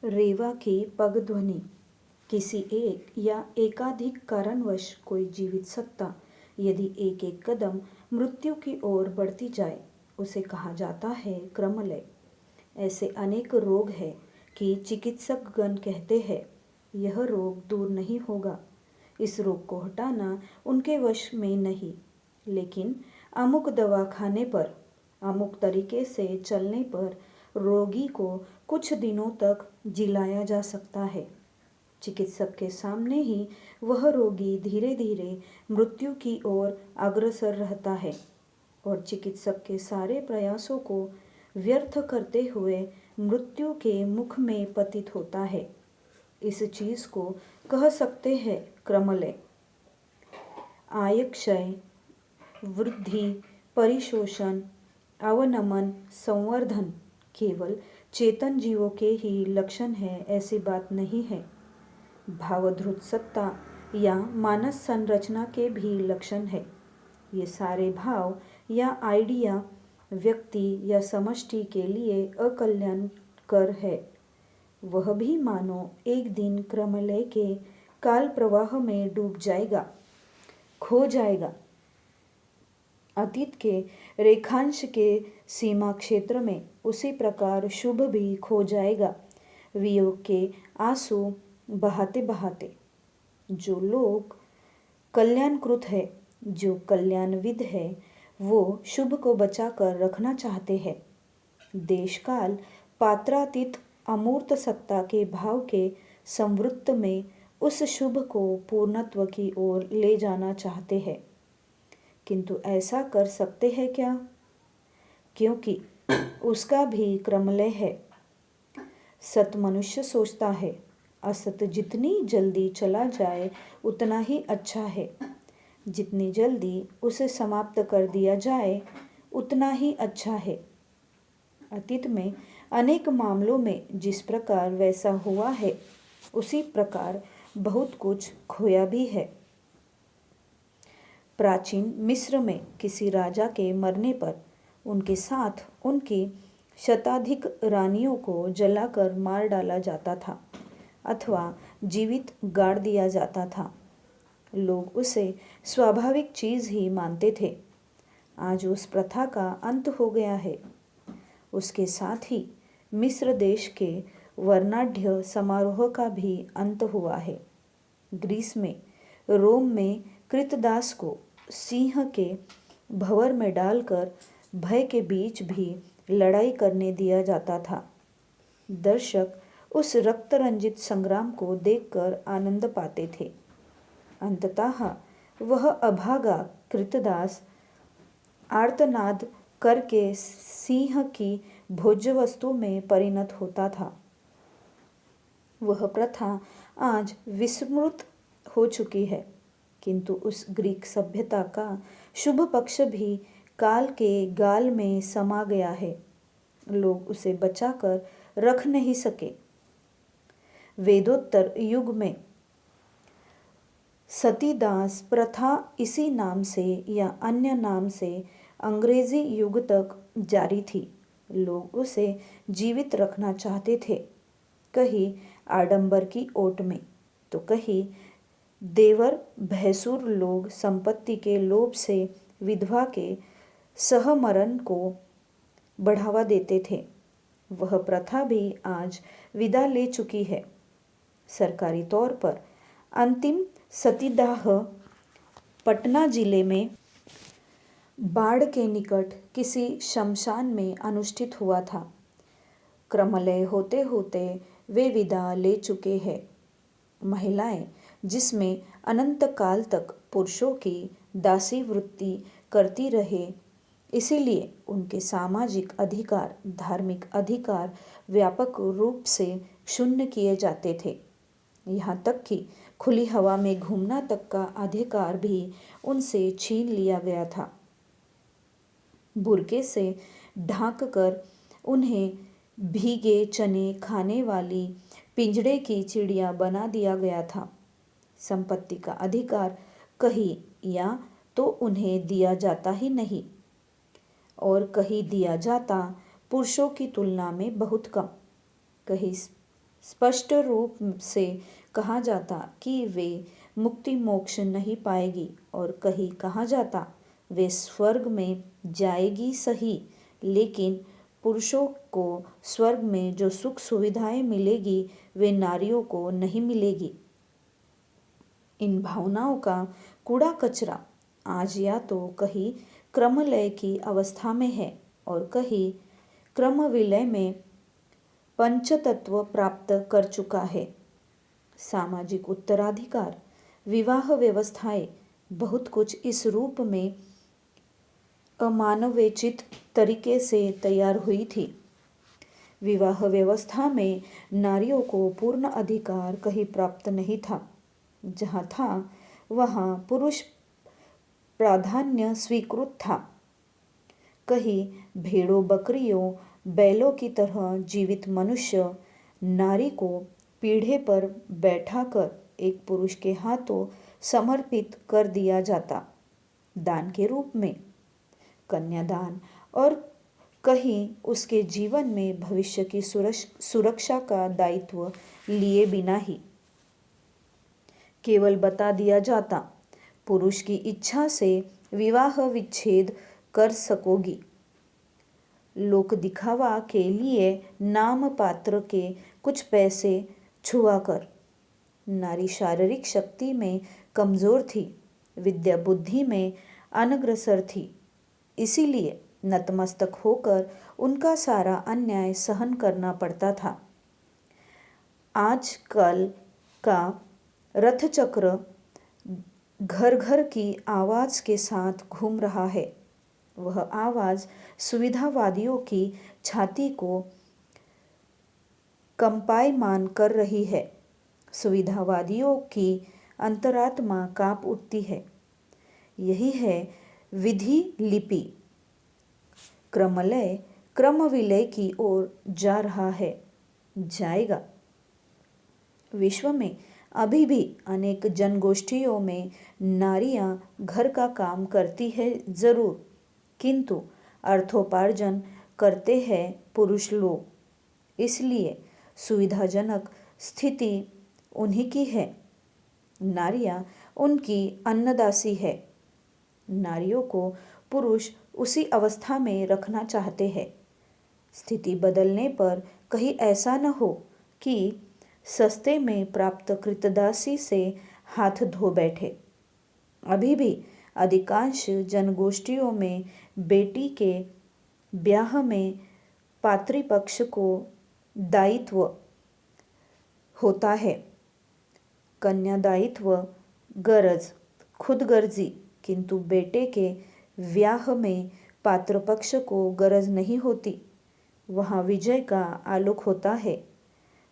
रेवा की पगध्वनि। किसी एक या एकाधिक कारणवश कोई जीवित सत्ता यदि एक एक कदम मृत्यु की ओर बढ़ती जाए, उसे कहा जाता है क्रमलय। ऐसे अनेक रोग हैं कि चिकित्सकगण कहते हैं यह रोग दूर नहीं होगा। इस रोग को हटाना उनके वश में नहीं, लेकिन अमुक दवा खाने पर, अमुक तरीके से चलने पर रोगी को कुछ दिनों तक जिलाया जा सकता है। चिकित्सक के सामने ही वह रोगी धीरे धीरे मृत्यु की ओर अग्रसर रहता है और चिकित्सक के सारे प्रयासों को व्यर्थ करते हुए मृत्यु के मुख में पतित होता है। इस चीज को कह सकते हैं क्रमलय। आयक्षय, वृद्धि, परिशोषण, अवनमन, संवर्धन केवल चेतन जीवों के ही लक्षण है ऐसी बात नहीं है। भावधृत सत्ता या मानस संरचना के भी लक्षण है। ये सारे भाव या आइडिया व्यक्ति या समष्टि के लिए अकल्याणकर है। वह भी मानो एक दिन क्रमलय के काल प्रवाह में डूब जाएगा, खो जाएगा। अतीत के रेखांश के सीमा क्षेत्र में उसी प्रकार शुभ भी खो जाएगा, वियोग के आंसू बहाते बहाते। जो लोग कल्याणकृत है, जो कल्याणविद है, वो शुभ को बचाकर रखना चाहते हैं। देशकाल पात्रातीत अमूर्त सत्ता के भाव के संवृत्त में उस शुभ को पूर्णत्व की ओर ले जाना चाहते हैं। किंतु ऐसा कर सकते हैं क्या? क्योंकि उसका भी क्रमलय है। सत मनुष्य सोचता है, असत जितनी जल्दी चला जाए उतना ही अच्छा है। जितनी जल्दी उसे समाप्त कर दिया जाए उतना ही अच्छा है। अतीत में अनेक मामलों में जिस प्रकार वैसा हुआ है, उसी प्रकार बहुत कुछ खोया भी है। प्राचीन मिस्र में किसी राजा के मरने पर उनके साथ उनकी शताधिक रानियों को जलाकर मार डाला जाता था अथवा जीवित गाड़ दिया जाता था। लोग उसे स्वाभाविक चीज ही मानते थे। आज उस प्रथा का अंत हो गया है। उसके साथ ही मिस्र देश के वर्णाढ्य समारोह का भी अंत हुआ है। ग्रीस में, रोम में कृतदास को सिंह के भंवर में डालकर भय के बीच भी लड़ाई करने दिया जाता था। दर्शक उस रक्त रंजित संग्राम को देखकर आनंद पाते थे। अंततः वह अभागा कृतदास आर्तनाद करके सिंह की भोज्य वस्तु में परिणत होता था। वह प्रथा आज विस्मृत हो चुकी है, किंतु उस ग्रीक सभ्यता का शुभ पक्ष भी काल के गाल में समा गया है। लोग उसे बचाकर रख नहीं सके। वेदोत्तर युग में सतीदास प्रथा इसी नाम से या अन्य नाम से अंग्रेजी युग तक जारी थी। लोग उसे जीवित रखना चाहते थे, कहीं आडंबर की ओट में, तो कहीं देवर भैंसुर लोग संपत्ति के लोभ से विधवा के सहमरण को बढ़ावा देते थे। वह प्रथा भी आज विदा ले चुकी है। सरकारी तौर पर अंतिम सतीदाह पटना जिले में बाढ़ के निकट किसी शमशान में अनुष्ठित हुआ था। क्रमलय होते होते वे विदा ले चुके हैं। महिलाएं, जिसमें अनंत काल तक पुरुषों की दासी वृत्ति करती रहे, इसीलिए उनके सामाजिक अधिकार, धार्मिक अधिकार व्यापक रूप से क्षुण्ण किए जाते थे। यहाँ तक कि खुली हवा में घूमना तक का अधिकार भी उनसे छीन लिया गया था। बुर्के से ढांक कर उन्हें भीगे चने खाने वाली पिंजड़े की चिड़िया बना दिया गया था। संपत्ति का अधिकार कहीं या तो उन्हें दिया जाता ही नहीं, और कहीं दिया जाता पुरुषों की तुलना में बहुत कम। कहीं स्पष्ट रूप से कहा जाता कि वे मुक्ति मोक्ष नहीं पाएगी, और कहीं कहा जाता वे स्वर्ग में जाएगी सही, लेकिन पुरुषों को स्वर्ग में जो सुख सुविधाएं मिलेगी वे नारियों को नहीं मिलेगी। इन भावनाओं का कूड़ा कचरा आज या तो कहीं क्रमलय की अवस्था में है और कहीं क्रम विलय में पंचतत्व प्राप्त कर चुका है। सामाजिक उत्तराधिकार, विवाह व्यवस्थाएं, बहुत कुछ इस रूप में अमानवेचित तरीके से तैयार हुई थी। विवाह व्यवस्था में नारियों को पूर्ण अधिकार कहीं प्राप्त नहीं था। जहाँ था वहाँ पुरुष प्राधान्य स्वीकृत था। कहीं भेड़ों बकरियों बैलों की तरह जीवित मनुष्य नारी को पीढ़े पर बैठाकर एक पुरुष के हाथों समर्पित कर दिया जाता दान के रूप में, कन्यादान, और कहीं उसके जीवन में भविष्य की सुरक्षा का दायित्व लिए बिना ही केवल बता दिया जाता, पुरुष की इच्छा से विवाह विच्छेद कर सकोगी। लोक दिखावा के लिए नाम पात्र के कुछ पैसे छुआ कर। नारी शारीरिक शक्ति में कमजोर थी, विद्या बुद्धि में अनग्रसर थी, इसीलिए नतमस्तक होकर उनका सारा अन्याय सहन करना पड़ता था। आजकल का रथचक्र घर घर की आवाज के साथ घूम रहा है। वह आवाज सुविधावादियों की छाती को कंपायमान कर रही है। सुविधावादियों की अंतरात्मा कांप उठती है। यही है विधि लिपि। क्रमलय क्रम विलय की ओर जा रहा है, जाएगा। विश्व में अभी भी अनेक जनगोष्ठियों में नारियां घर का काम करती है जरूर, किंतु अर्थोपार्जन करते हैं पुरुष लोग। इसलिए सुविधाजनक स्थिति उन्हीं की है। नारियां उनकी अन्नदासी है। नारियों को पुरुष उसी अवस्था में रखना चाहते हैं। स्थिति बदलने पर कहीं ऐसा न हो कि सस्ते में प्राप्त कृतदासी से हाथ धो बैठे। अभी भी अधिकांश जनगोष्ठियों में बेटी के ब्याह में पात्रीपक्ष को दायित्व होता है। कन्यादायित्व गरज खुदगर्जी, किंतु बेटे के ब्याह में पात्रपक्ष को गरज नहीं होती। वहाँ विजय का आलोक होता है,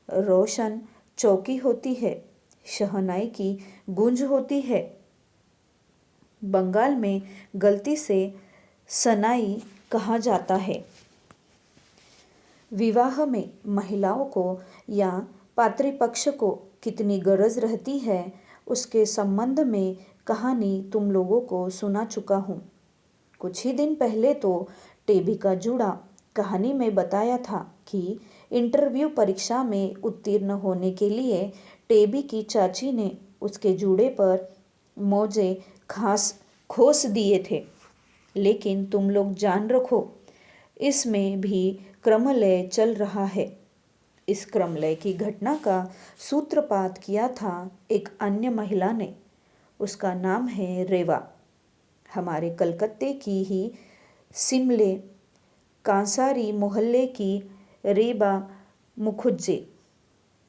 रोशन चौकी होती है, शहनाई की गूंज होती है। बंगाल में गलती से सनाई कहा जाता है। विवाह में महिलाओं को या पात्रीपक्ष को कितनी गरज रहती है उसके संबंध में कहानी तुम लोगों को सुना चुका हूँ। कुछ ही दिन पहले तो टेबी का जूड़ा कहानी में बताया था कि इंटरव्यू परीक्षा में उत्तीर्ण होने के लिए टेबी की चाची ने उसके जूड़े पर मोजे खोस दिए थे। लेकिन तुम लोग जान रखो, इसमें भी क्रमलय चल रहा है। इस क्रमलय की घटना का सूत्रपात किया था एक अन्य महिला ने। उसका नाम है रेवा। हमारे कलकत्ते की ही सिमले कांसारी मोहल्ले की रेबा मुखुज्जे।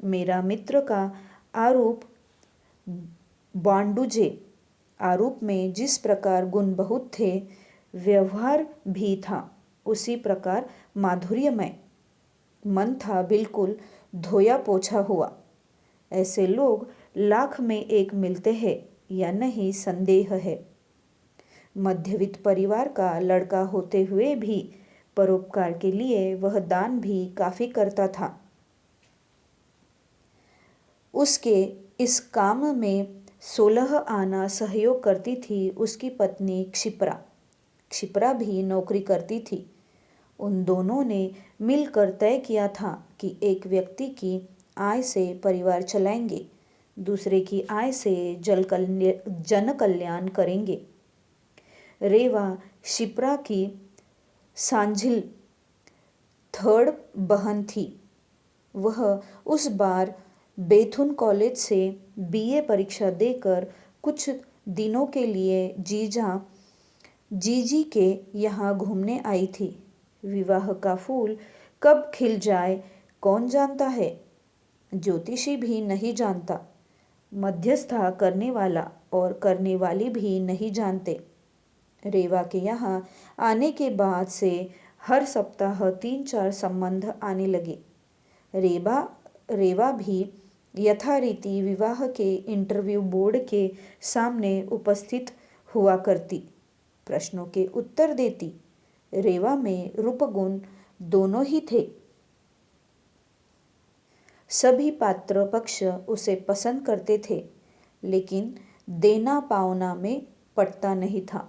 मेरा मित्र का आरूप बांडुजे। आरूप में जिस प्रकार गुण बहुत थे, व्यवहार भी था उसी प्रकार माधुर्यमय। मन था बिल्कुल धोया पोछा हुआ। ऐसे लोग लाख में एक मिलते हैं या नहीं संदेह है। मध्यवित्त परिवार का लड़का होते हुए भी परोपकार के लिए वह दान भी काफी करता था। उसके इस काम में 16 आना सहयोग करती थी उसकी पत्नी क्षिप्रा। क्षिप्रा भी नौकरी करती थी। उन दोनों ने मिलकर तय किया था कि एक व्यक्ति की आय से परिवार चलाएंगे, दूसरे की आय से जन कल्याण करेंगे। रेवा शिप्रा की सांझिल थर्ड बहन थी। वह उस बार बेथुन कॉलेज से बीए परीक्षा देकर कुछ दिनों के लिए जीजी के यहाँ घूमने आई थी। विवाह का फूल कब खिल जाए कौन जानता है, ज्योतिषी भी नहीं जानता, मध्यस्थता करने वाला और करने वाली भी नहीं जानते। रेवा के यहाँ आने के बाद से हर सप्ताह 3-4 संबंध आने लगे। रेवा भी यथारीति विवाह के इंटरव्यू बोर्ड के सामने उपस्थित हुआ करती, प्रश्नों के उत्तर देती। रेवा में रूपगुण दोनों ही थे। सभी पात्र पक्ष उसे पसंद करते थे, लेकिन देना पावना में पड़ता नहीं था।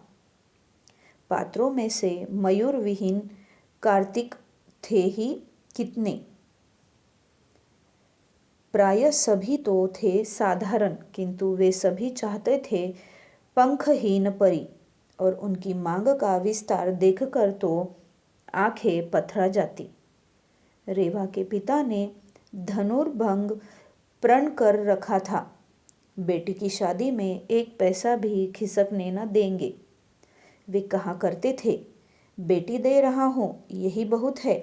पात्रों में से मयूर विहीन कार्तिक थे ही कितने। प्राय सभी तो थे साधारण, किंतु वे सभी चाहते थे पंखहीन परी, और उनकी मांग का विस्तार देखकर तो आंखें पथरा जाती। रेवा के पिता ने धनुर्भंग प्रण कर रखा था, बेटी की शादी में एक पैसा भी खिसकने न देंगे। वे कहा करते थे, बेटी दे रहा हूँ यही बहुत है।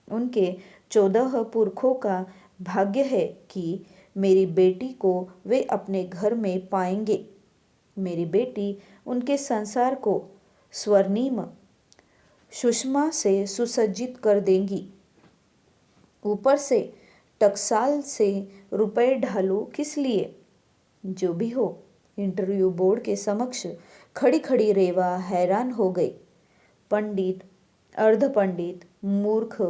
उनके 14 पुरखों का भाग्य है कि मेरी बेटी को वे अपने घर में पाएंगे। मेरी बेटी उनके संसार को स्वर्णिम सुषमा से सुसज्जित कर देंगी। ऊपर से टकसाल से रुपए ढालू किस लिए? जो भी हो, इंटरव्यू बोर्ड के समक्ष खड़ी खड़ी रेवा हैरान हो गई। पंडित, अर्धपंडित, मूर्ख,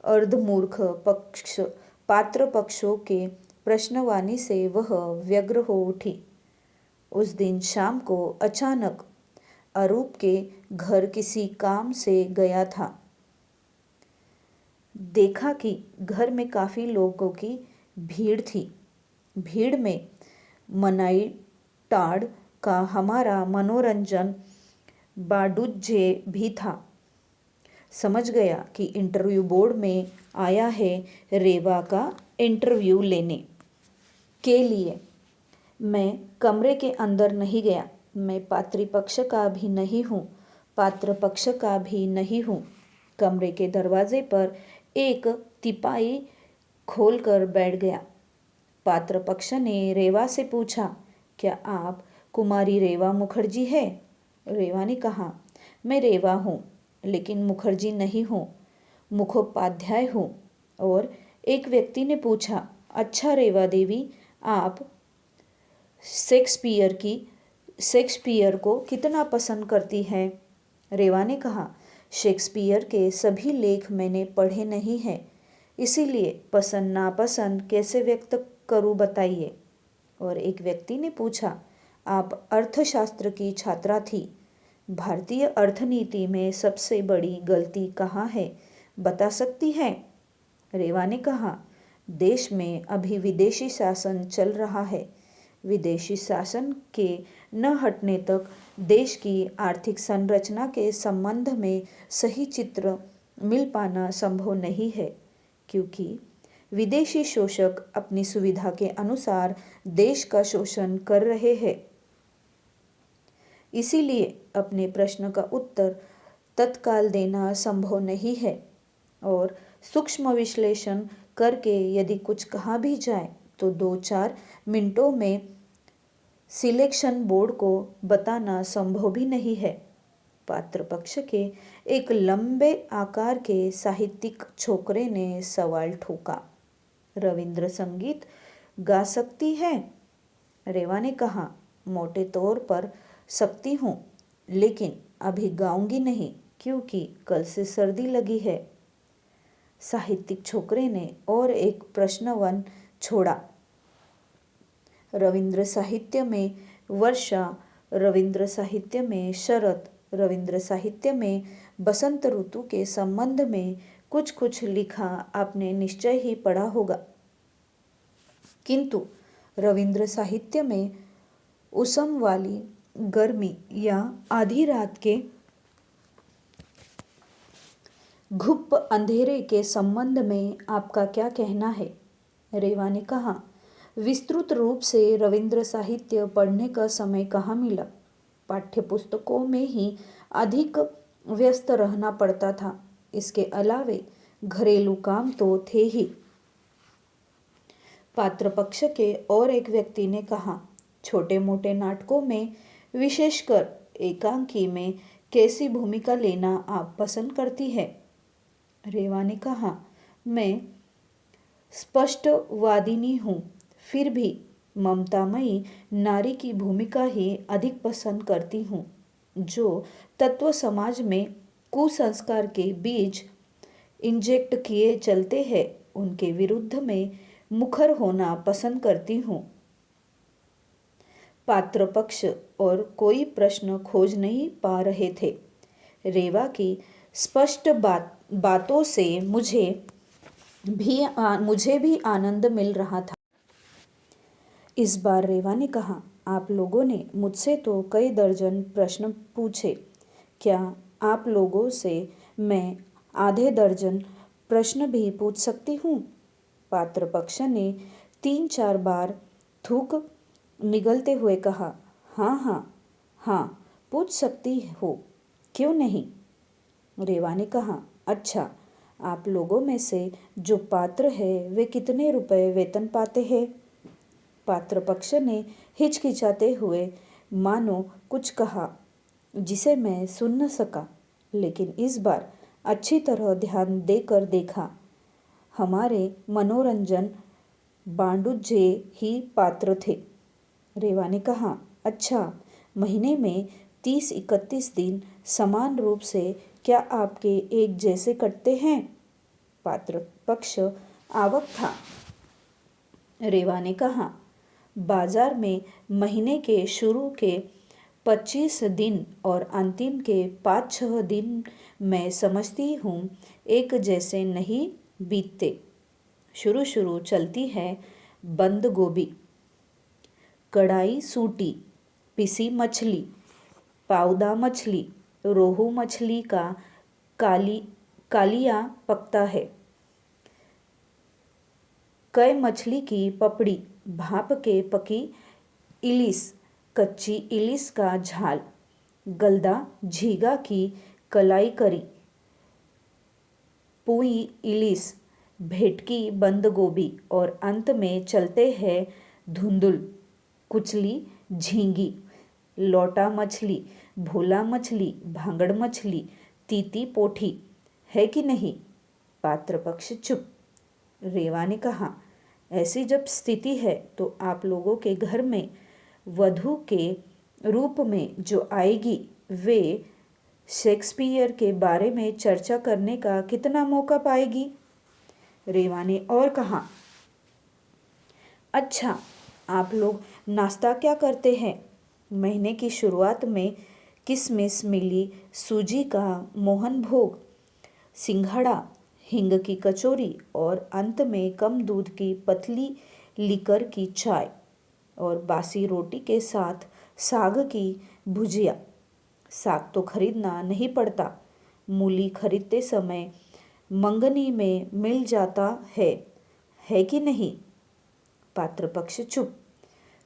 अर्धमूर्ख पात्र पक्षों के प्रश्नवाणी से वह व्यग्र हो उठी। उस दिन शाम को अचानक अरूप के घर किसी काम से गया था। देखा कि घर में काफी लोगों की भीड़ थी। भीड़ में मनाई टाड़ का हमारा मनोरंजन बाडूजे भी था। समझ गया कि इंटरव्यू बोर्ड में आया है रेवा का इंटरव्यू लेने के लिए। मैं कमरे के अंदर नहीं गया। मैं पात्रीपक्ष का भी नहीं हूँ, पात्र पक्ष का भी नहीं हूँ। कमरे के दरवाजे पर एक तिपाई खोलकर बैठ गया। पात्र पक्ष ने रेवा से पूछा, क्या आप कुमारी रेवा मुखर्जी है? रेवा ने कहा, मैं रेवा हूँ, लेकिन मुखर्जी नहीं हूँ, मुखोपाध्याय हूँ। और एक व्यक्ति ने पूछा, अच्छा रेवा देवी, आप शेक्सपियर को कितना पसंद करती हैं? रेवा ने कहा, शेक्सपियर के सभी लेख मैंने पढ़े नहीं हैं, इसीलिए पसंद नापसंद कैसे व्यक्त करूँ बताइए। और एक व्यक्ति ने पूछा, आप अर्थशास्त्र की छात्रा थी, भारतीय अर्थनीति में सबसे बड़ी गलती कहाँ है, बता सकती हैं? रेवा ने कहा, देश में अभी विदेशी शासन चल रहा है। विदेशी शासन के न हटने तक देश की आर्थिक संरचना के संबंध में सही चित्र मिल पाना संभव नहीं है, क्योंकि विदेशी शोषक अपनी सुविधा के अनुसार देश का शोषण कर रहे हैं। इसीलिए अपने प्रश्न का उत्तर तत्काल देना संभव नहीं है, और सूक्ष्म विश्लेषण करके यदि कुछ कहा भी जाए तो 2-4 मिनटों में सिलेक्शन बोर्ड को बताना संभव भी नहीं है। पात्र पक्ष के एक लंबे आकार के साहित्यिक छोकरे ने सवाल ठोका, रविंद्र संगीत गा सकती है? रेवा ने कहा, मोटे तौर पर सकती हूँ, लेकिन अभी गाऊंगी नहीं, क्योंकि कल से सर्दी लगी है। साहित्यिक छोकरे ने और एक प्रश्नवन छोड़ा, रविंद्र साहित्य में वर्षा, रविंद्र साहित्य में शरत, रविंद्र साहित्य में बसंत ऋतु के संबंध में कुछ कुछ लिखा आपने निश्चय ही पढ़ा होगा। किंतु रविंद्र साहित्य में उसम वाली गर्मी या आधी रात के घुप अंधेरे के संबंध में आपका क्या कहना है? रेवा ने कहा, विस्तृत रूप से रविंद्र साहित्य पढ़ने का समय कहाँ मिला। पाठ्यपुस्तकों में ही अधिक व्यस्त रहना पड़ता था। इसके अलावे घरेलू काम तो थे ही। पात्रपक्ष के और एक व्यक्ति ने कहा, छोटे मोटे नाटकों में, विशेषकर एकांकी में कैसी भूमिका लेना आप पसंद करती है? रेवा ने कहा, मैं स्पष्टवादिनी हूँ, फिर भी ममतामयी नारी की भूमिका ही अधिक पसंद करती हूँ। जो तत्व समाज में कुसंस्कार के बीज इंजेक्ट किए चलते हैं, उनके विरुद्ध में मुखर होना पसंद करती हूँ। पात्रपक्ष और कोई प्रश्न खोज नहीं पा रहे थे। रेवा की स्पष्ट बातों से मुझे भी आनंद मिल रहा था। इस बार रेवा ने कहा, आप लोगों ने मुझसे तो कई दर्जन प्रश्न पूछे, क्या आप लोगों से मैं आधे दर्जन प्रश्न भी पूछ सकती हूँ? पात्रपक्ष ने 3-4 बार थूक निगलते हुए कहा, हाँ हाँ हाँ, पूछ सकती हो, क्यों नहीं? रेवा ने कहा, अच्छा, आप लोगों में से जो पात्र है वे कितने रुपए वेतन पाते हैं? पात्रपक्ष ने हिचकिचाते हुए मानो कुछ कहा जिसे मैं सुन न सका, लेकिन इस बार अच्छी तरह ध्यान देकर देखा। हमारे मनोरंजन बांडुजे ही पात्र थे। रेवा ने कहा, अच्छा, महीने में 30-31 दिन समान रूप से क्या आपके एक जैसे कटते हैं? पात्रपक्ष आवक था। रेवा ने कहा, बाजार में महीने के शुरू के 25 दिन और अंतिम के 5-6 दिन मैं समझती हूँ एक जैसे नहीं बीतते। शुरू चलती है बंद गोभी, कढ़ाई सूटी, पिसी मछली, पाउदा मछली, रोहू मछली का कालिया पकता है, कई मछली की पपड़ी, भाप के पकी इलिस, कच्ची इलिस का झाल, गलदा झींगा की कलाई करी, पुई इलिस, भेटकी बंद गोभी और अंत में चलते हैं धुंधुल, कुचली झींगी, लौटा मछली, भोला मछली, भांगड़ मछली, तीती पोठी, है कि नहीं? पात्रपक्ष चुप। रेवा ने कहा, ऐसी जब स्थिति है तो आप लोगों के घर में वधू के रूप में जो आएगी वे शेक्सपियर के बारे में चर्चा करने का कितना मौका पाएगी? रेवा ने और कहा, अच्छा, आप लोग नाश्ता क्या करते हैं? महीने की शुरुआत में किशमिश मिली सूजी का मोहन भोग, सिंघाड़ा, हींग की कचौरी और अंत में कम दूध की पतली लीकर की चाय और बासी रोटी के साथ साग की भुजिया। साग तो खरीदना नहीं पड़ता, मूली खरीदते समय मंगनी में मिल जाता है कि नहीं? पात्रपक्ष चुप।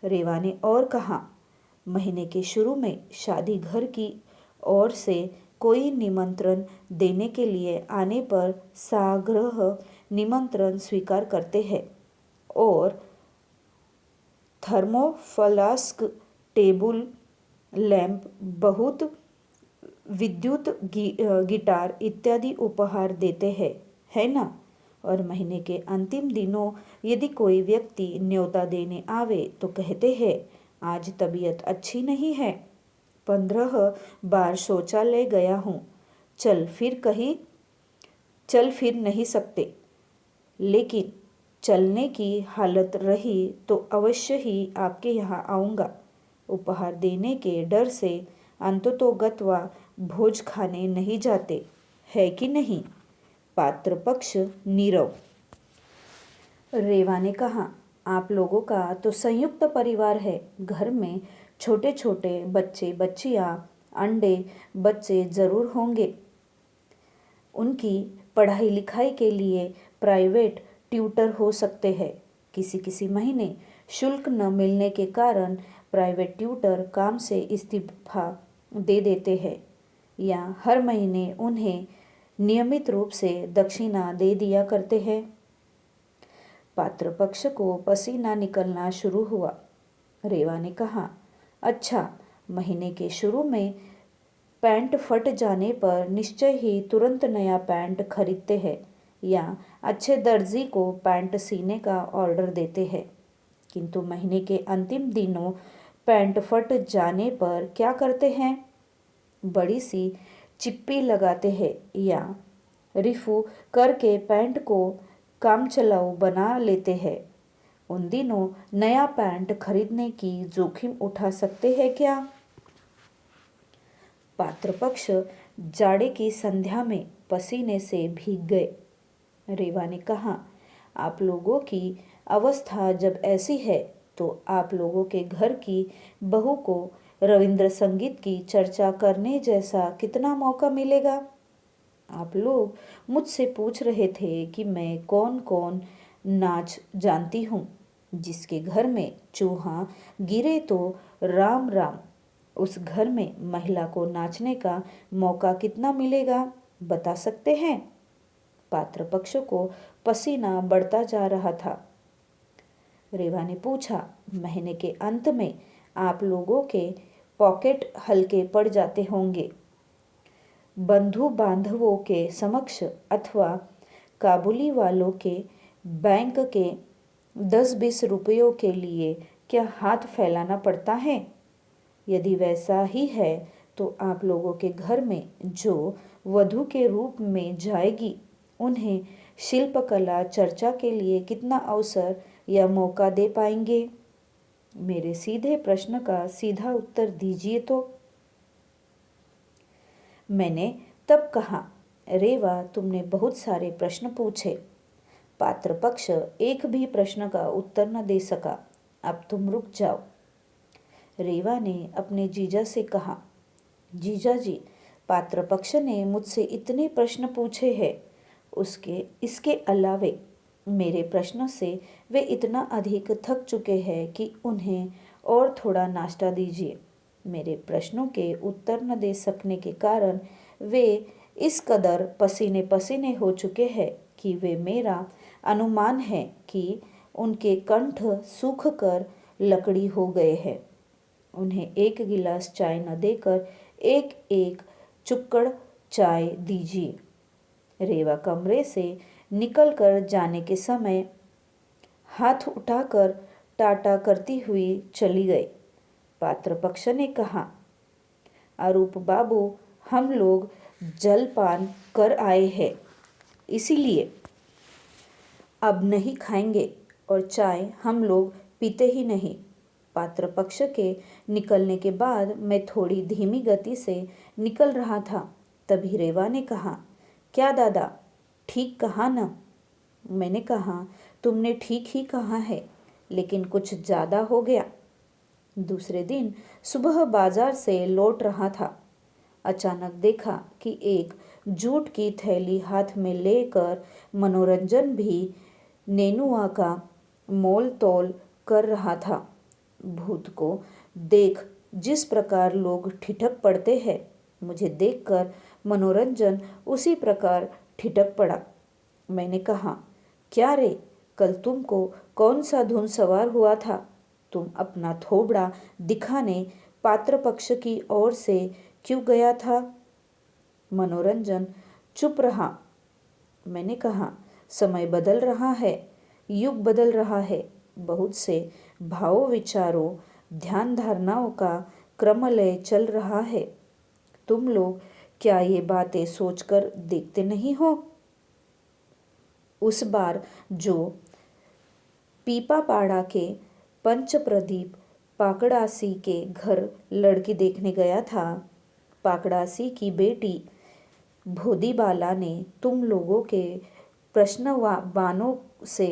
रेवा ने और कहा, महीने के शुरू में शादी घर की ओर से कोई निमंत्रण देने के लिए आने पर साग्रह निमंत्रण स्वीकार करते हैं और थर्मोफ्लास्क, टेबल लैंप, बहुत विद्युत गिटार इत्यादि उपहार देते हैं, है ना? और महीने के अंतिम दिनों यदि कोई व्यक्ति न्योता देने आवे तो कहते हैं, आज तबीयत अच्छी नहीं है, 15 बार शौचालय गया हूँ, चल फिर नहीं सकते, लेकिन चलने की हालत रही तो अवश्य ही आपके यहाँ आऊँगा। उपहार देने के डर से अंततोगत्वा भोज खाने नहीं जाते, है कि नहीं? पात्रपक्ष नीरव। रेवा ने कहा, आप लोगों का तो संयुक्त परिवार है। घर में छोटे छोटे बच्चे बच्चियां, अंडे बच्चे ज़रूर होंगे। उनकी पढ़ाई लिखाई के लिए प्राइवेट ट्यूटर हो सकते हैं। किसी किसी महीने शुल्क न मिलने के कारण प्राइवेट ट्यूटर काम से इस्तीफा दे देते हैं या हर महीने उन्हें नियमित रूप से दक्षिणा दे दिया करते हैं। पात्र पक्ष को पसीना निकलना शुरू हुआ। रेवा ने कहा, अच्छा, महीने के शुरू में पैंट फट जाने पर निश्चय ही तुरंत नया पैंट खरीदते हैं या अच्छे दर्जी को पैंट सीने का ऑर्डर देते हैं, किंतु महीने के अंतिम दिनों पैंट फट जाने पर क्या करते हैं? बड़ी सी चिप्पी लगाते हैं या रिफू करके पैंट को काम चलाऊ बना लेते हैं। उन दिनों नया पैंट खरीदने की जोखिम उठा सकते हैं क्या? पात्र पक्ष जाड़े की संध्या में पसीने से भीग गए। रेवा ने कहा, आप लोगों की अवस्था जब ऐसी है तो आप लोगों के घर की बहू को रविंद्र संगीत की चर्चा करने जैसा कितना मौका मिलेगा? आप लोग मुझसे पूछ रहे थे कि मैं कौन कौन नाच जानती हूँ। जिसके घर में चूहा गिरे तो राम राम। उस घर में महिला को नाचने का मौका कितना मिलेगा, बता सकते हैं? पात्र पक्ष को पसीना बढ़ता जा रहा था। रेवा ने पूछा, महीने के अंत में आप लोगों के पॉकेट हल्के पड़ जाते होंगे। बंधु बांधवों के समक्ष अथवा काबुली वालों के बैंक के 10-20 रुपयों के लिए क्या हाथ फैलाना पड़ता है? यदि वैसा ही है तो आप लोगों के घर में जो वधू के रूप में जाएगी उन्हें शिल्पकला चर्चा के लिए कितना अवसर या मौका दे पाएंगे? मेरे सीधे प्रश्न का सीधा उत्तर दीजिए तो। मैंने तब कहा, रेवा, तुमने बहुत सारे प्रश्न पूछे। पात्र पक्ष एक भी प्रश्न का उत्तर न दे सका। अब तुम रुक जाओ। रेवा ने अपने जीजा से कहा, जीजा जी, पात्र पक्ष ने मुझसे इतने प्रश्न पूछे हैं, इसके अलावे मेरे प्रश्नों से वे इतना अधिक थक चुके हैं कि उन्हें और थोड़ा नाश्ता दीजिए। मेरे प्रश्नों के उत्तर न दे सकने के कारण वे इस कदर पसीने पसीने हो चुके हैं कि वे मेरा अनुमान है कि उनके कंठ सूख कर लकड़ी हो गए हैं। उन्हें एक गिलास चाय न देकर एक एक चुक्कड़ चाय दीजिए। रेवा कमरे से निकलकर जाने के समय हाथ उठाकर टाटा करती हुई चली गई। पात्र पक्ष ने कहा, अरूप बाबू, हम लोग जलपान कर आए हैं, इसीलिए अब नहीं खाएंगे और चाय हम लोग पीते ही नहीं। पात्र पक्ष के निकलने के बाद मैं थोड़ी धीमी गति से निकल रहा था। तभी रेवा ने कहा, क्या दादा, ठीक कहा ना? मैंने कहा, तुमने ठीक ही कहा है, लेकिन कुछ ज़्यादा हो गया। दूसरे दिन सुबह बाजार से लौट रहा था। अचानक देखा कि एक जूट की थैली हाथ में लेकर मनोरंजन भी नेनुआ का मोल तोल कर रहा था। भूत को देख जिस प्रकार लोग ठिठक पड़ते हैं, मुझे देखकर मनोरंजन उसी प्रकार ठिठक पड़ा। मैंने कहा, क्या रे, कल तुमको कौन सा धुन सवार हुआ था? तुम अपना थोबड़ा दिखाने पात्र पक्ष की ओर से क्यों गया था? मनोरंजन चुप रहा। मैंने कहा, समय बदल रहा है, युग बदल रहा है, बहुत से भावों विचारों ध्यान धारणाओं का क्रमलय चल रहा है। तुम लोग क्या ये बातें सोचकर देखते नहीं हो? उस बार जो पीपापाड़ा के पंचप्रदीप पाकड़ासी के घर लड़की देखने गया था, पाकड़ासी की बेटी भोदीबाला ने तुम लोगों के प्रश्नवानों से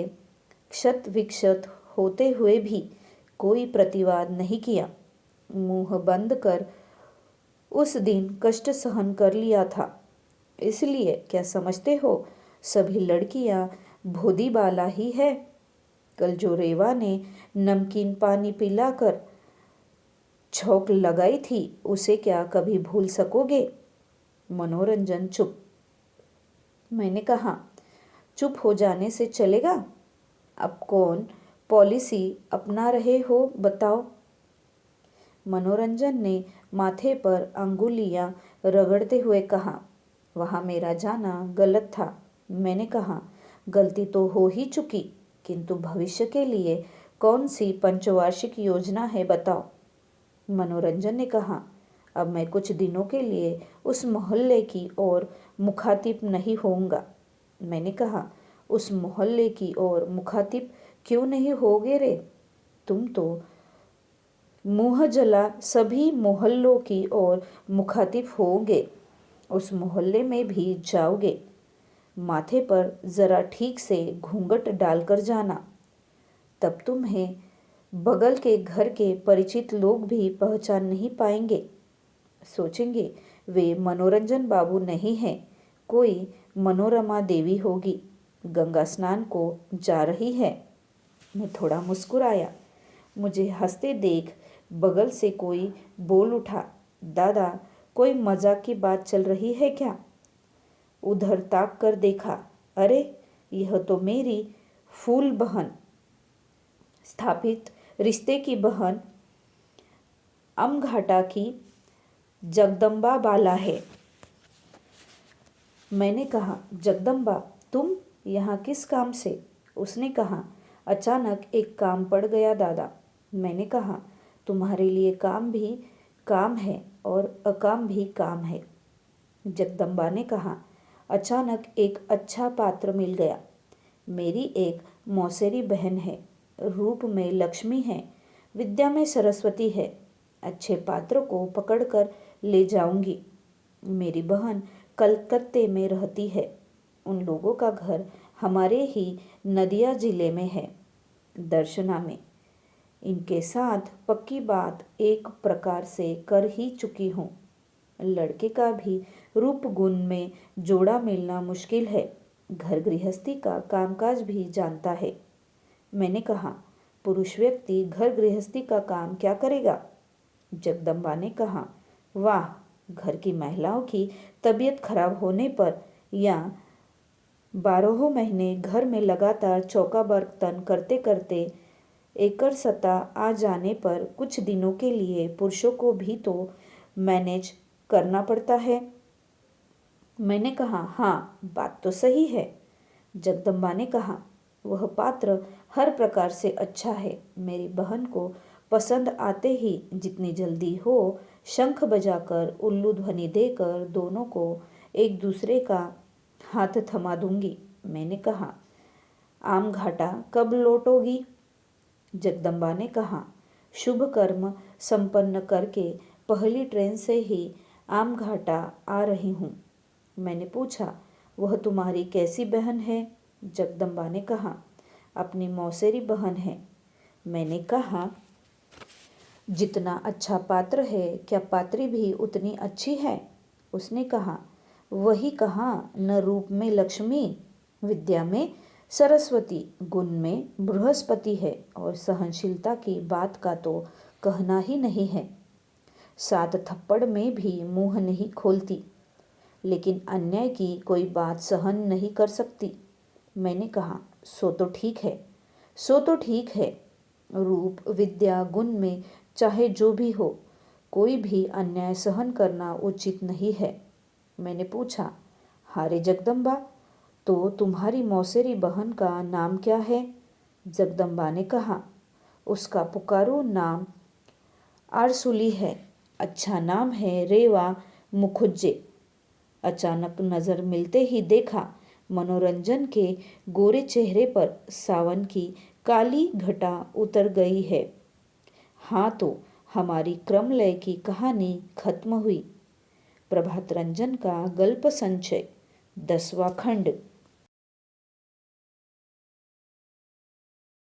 क्षत विक्षत होते हुए भी कोई प्रतिवाद नहीं किया। मुंह बंद कर उस दिन कष्ट सहन कर लिया था। इसलिए क्या समझते हो, सभी लड़कियां भोदीबाला ही है। कल जो रेवा ने नमकीन पानी पिलाकर छौंक लगाई थी, उसे क्या कभी भूल सकोगे? मनोरंजन चुप। मैंने कहा, चुप हो जाने से चलेगा? अब कौन पॉलिसी अपना रहे हो बताओ? मनोरंजन ने माथे पर अंगुलियां रगड़ते हुए कहा, वहाँ मेरा जाना गलत था। मैंने कहा, गलती तो हो ही चुकी, किंतु भविष्य के लिए कौन सी पंचवार्षिक योजना है बताओ? मनोरंजन ने कहा, अब मैं कुछ दिनों के लिए उस मोहल्ले की ओर मुखातिब नहीं होऊंगा। मैंने कहा, उस मोहल्ले की ओर मुखातिब क्यों नहीं होगे रे? तुम तो मुंह जला सभी मोहल्लों की ओर मुखातिब होगे। उस मोहल्ले में भी जाओगे। माथे पर जरा ठीक से घूंघट डालकर जाना। तब तुम्हें बगल के घर के परिचित लोग भी पहचान नहीं पाएंगे। सोचेंगे वे मनोरंजन बाबू नहीं हैं, कोई मनोरमा देवी होगी, गंगा स्नान को जा रही है। मैं थोड़ा मुस्कुराया। मुझे हंसते देख बगल से कोई बोल उठा, दादा, कोई मजाक की बात चल रही है क्या? उधर ताक कर देखा, अरे यह तो मेरी फूल बहन, स्थापित रिश्ते की बहन अमघाटा की जगदम्बा बाला है। मैंने कहा, जगदम्बा, तुम यहाँ किस काम से? उसने कहा, अचानक एक काम पड़ गया दादा। मैंने कहा, तुम्हारे लिए काम भी काम है और अकाम भी काम है। जगदम्बा ने कहा, अचानक एक अच्छा पात्र मिल गया। मेरी एक मौसेरी बहन है, रूप में लक्ष्मी है, विद्या में सरस्वती है। अच्छे पात्र को पकड़कर ले जाऊंगी। मेरी बहन कलकत्ते में रहती है। उन लोगों का घर हमारे ही नदिया जिले में है, दर्शना में। इनके साथ पक्की बात एक प्रकार से कर ही चुकी हूँ। लड़के का भी रूप गुण में जोड़ा मिलना मुश्किल है। घर गृहस्थी का कामकाज भी जानता है। मैंने कहा, पुरुष व्यक्ति घर गृहस्थी का काम क्या करेगा? जगदम्बा ने कहा, वाह, घर की महिलाओं की तबीयत खराब होने पर या 12 महीने घर में लगातार चौका बर्तन करते करते एकड़ सत्ता आ जाने पर कुछ दिनों के लिए पुरुषों को भी तो मैनेज करना पड़ता है। मैंने कहा, हाँ, बात तो सही है। जगदम्बा ने कहा, वह पात्र हर प्रकार से अच्छा है। मेरी बहन को पसंद आते ही जितनी जल्दी हो शंख बजाकर उल्लू ध्वनि देकर दोनों को एक दूसरे का हाथ थमा दूंगी। मैंने कहा, आम घाटा कब लौटोगी? जगदम्बा ने कहा, शुभ कर्म संपन्न करके पहली ट्रेन से ही आम घाटा आ रही हूँ। मैंने पूछा, वह तुम्हारी कैसी बहन है? जगदम्बा ने कहा, अपनी मौसेरी बहन है। मैंने कहा, जितना अच्छा पात्र है, क्या पात्री भी उतनी अच्छी है? उसने कहा, वही कहाँ, न रूप में लक्ष्मी, विद्या में सरस्वती, गुण में बृहस्पति है और सहनशीलता की बात का तो कहना ही नहीं है। 7 थप्पड़ में भी मुंह नहीं खोलती, लेकिन अन्याय की कोई बात सहन नहीं कर सकती। मैंने कहा, सो तो ठीक है, सो तो ठीक है। रूप विद्या गुण में चाहे जो भी हो, कोई भी अन्याय सहन करना उचित नहीं है। मैंने पूछा, हारे जगदम्बा, तो तुम्हारी मौसेरी बहन का नाम क्या है? जगदम्बा ने कहा, उसका पुकारू नाम आरसुली है। अच्छा नाम है रेवा मुखुज्जे। अचानक नज़र मिलते ही देखा मनोरंजन के गोरे चेहरे पर सावन की काली घटा उतर गई है। हाँ, तो हमारी क्रमलय की कहानी खत्म हुई। प्रभात रंजन का गल्प संचय 10वां खंड।